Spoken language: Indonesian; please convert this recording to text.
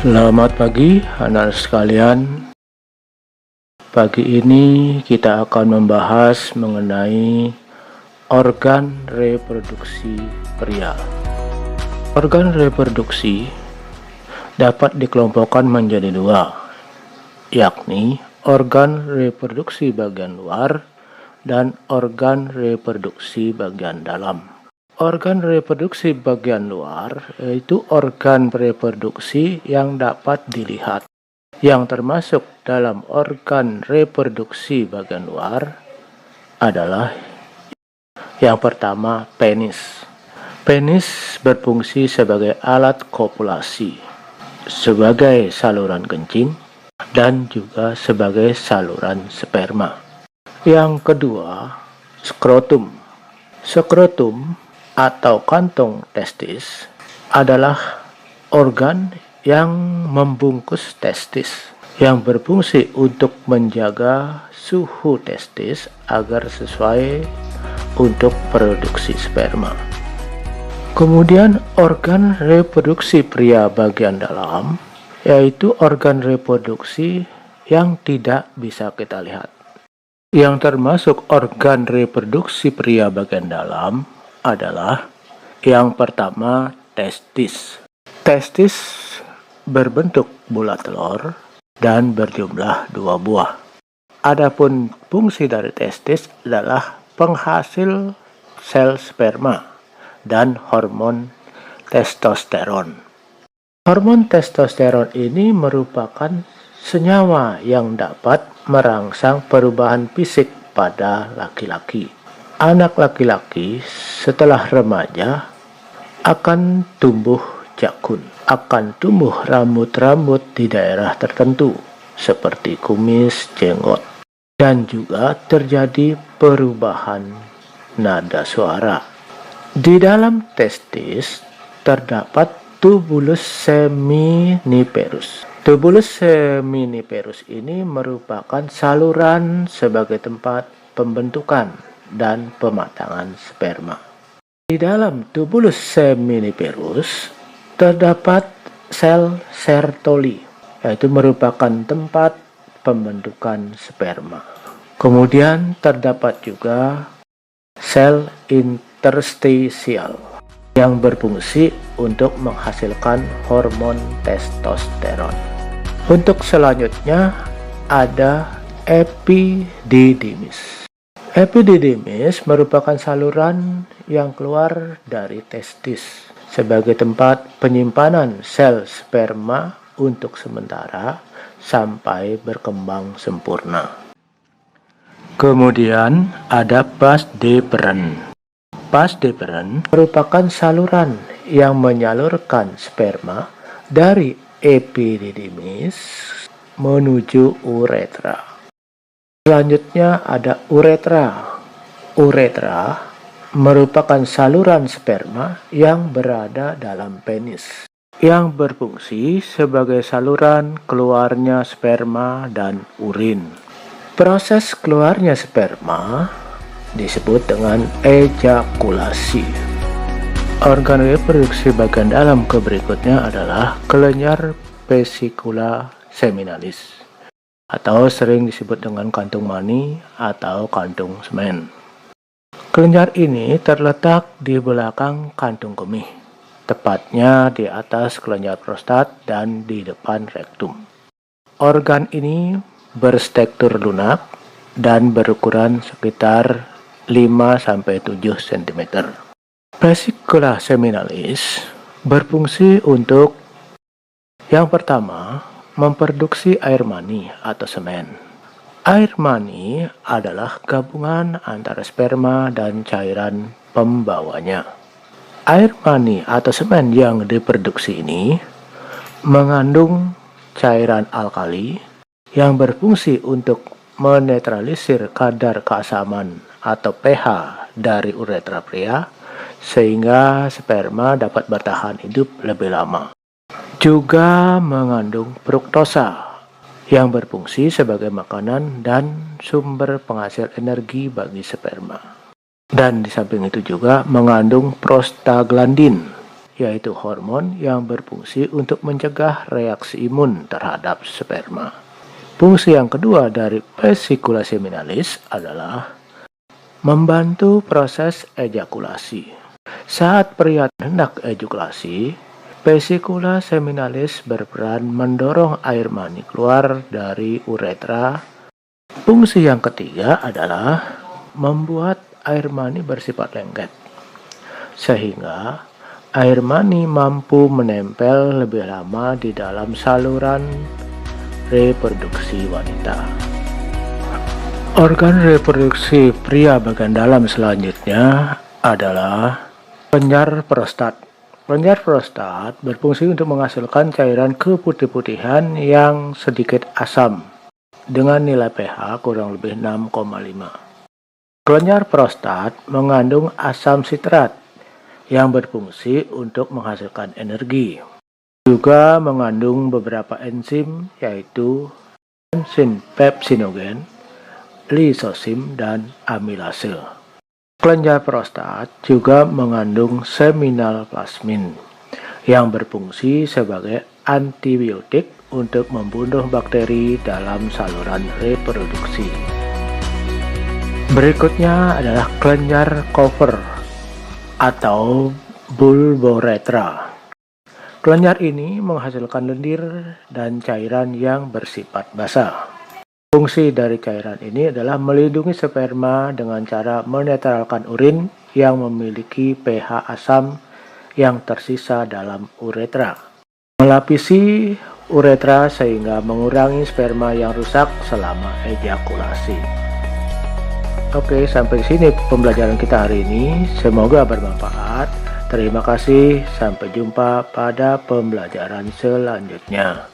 Selamat pagi anak sekalian. Pagi ini kita akan membahas mengenai organ reproduksi pria. Organ reproduksi dapat dikelompokkan menjadi dua, yakni organ reproduksi bagian luar dan organ reproduksi bagian dalam. Organ reproduksi bagian luar yaitu organ reproduksi yang dapat dilihat. Yang termasuk dalam organ reproduksi bagian luar adalah yang pertama, penis. Penis berfungsi sebagai alat kopulasi, sebagai saluran kencing, dan juga sebagai saluran sperma. Yang kedua, skrotum. Skrotum atau kantong testis adalah organ yang membungkus testis, yang berfungsi untuk menjaga suhu testis agar sesuai untuk produksi sperma. Kemudian organ reproduksi pria bagian dalam, yaitu organ reproduksi yang tidak bisa kita lihat. Yang termasuk organ reproduksi pria bagian dalam adalah yang pertama, testis. Testis berbentuk bulat telur dan berjumlah 2 buah. Adapun fungsi dari testis adalah penghasil sel sperma dan hormon testosteron. Hormon testosteron ini merupakan senyawa yang dapat merangsang perubahan fisik pada laki-laki. Anak laki-laki setelah remaja akan tumbuh jakun, akan tumbuh rambut-rambut di daerah tertentu seperti kumis, jenggot, dan juga terjadi perubahan nada suara. Di dalam testis terdapat tubulus seminiferus. Tubulus seminiferus ini merupakan saluran sebagai tempat pembentukan dan pematangan sperma. Di dalam tubulus seminiferus terdapat sel Sertoli, yaitu merupakan tempat pembentukan sperma. Kemudian terdapat juga sel interstisial yang berfungsi untuk menghasilkan hormon testosteron. Untuk selanjutnya ada epididymis. Epididymis merupakan saluran yang keluar dari testis sebagai tempat penyimpanan sel sperma untuk sementara sampai berkembang sempurna. Kemudian ada vas deferens. Vas deferens merupakan saluran yang menyalurkan sperma dari epididymis menuju uretra. Selanjutnya ada uretra. Uretra merupakan saluran sperma yang berada dalam penis, yang berfungsi sebagai saluran keluarnya sperma dan urin. Proses keluarnya sperma disebut dengan ejakulasi. Organ reproduksi bagian dalam berikutnya adalah kelenjar vesicula seminalis, atau sering disebut dengan kantung mani atau kantung semen. Kelenjar ini terletak di belakang kantung kemih, tepatnya di atas kelenjar prostat dan di depan rektum. Organ ini berstruktur lunak dan berukuran sekitar 5-7 cm. Vesicula seminalis berfungsi untuk yang pertama, memproduksi air mani atau semen. Air mani adalah gabungan antara sperma dan cairan pembawanya. Air mani atau semen yang diproduksi ini mengandung cairan alkali yang berfungsi untuk menetralisir kadar keasaman atau pH dari uretra pria sehingga sperma dapat bertahan hidup lebih lama. Juga mengandung fruktosa yang berfungsi sebagai makanan dan sumber penghasil energi bagi sperma. Dan di samping itu juga mengandung prostaglandin yaitu hormon yang berfungsi untuk mencegah reaksi imun terhadap sperma. Fungsi yang kedua dari vesicula seminalis adalah membantu proses ejakulasi. Saat pria hendak ejakulasi, vesicula seminalis berperan mendorong air mani keluar dari uretra. Fungsi yang ketiga adalah membuat air mani bersifat lengket, sehingga air mani mampu menempel lebih lama di dalam saluran reproduksi wanita. Organ reproduksi pria bagian dalam selanjutnya adalah kelenjar prostat. Kelenjar prostat berfungsi untuk menghasilkan cairan keputih-putihan yang sedikit asam dengan nilai pH kurang lebih 6,5. Kelenjar prostat mengandung asam sitrat yang berfungsi untuk menghasilkan energi. Juga mengandung beberapa enzim yaitu enzim pepsinogen, lisosim, dan amilase. Kelenjar prostat juga mengandung seminal plasmin yang berfungsi sebagai antibiotik untuk membunuh bakteri dalam saluran reproduksi. Berikutnya adalah kelenjar cover atau bulboretra. Kelenjar ini menghasilkan lendir dan cairan yang bersifat basah. Fungsi dari cairan ini adalah melindungi sperma dengan cara menetralkan urin yang memiliki pH asam yang tersisa dalam uretra. Melapisi uretra sehingga mengurangi sperma yang rusak selama ejakulasi. Oke, sampai sini pembelajaran kita hari ini. Semoga bermanfaat. Terima kasih, sampai jumpa pada pembelajaran selanjutnya.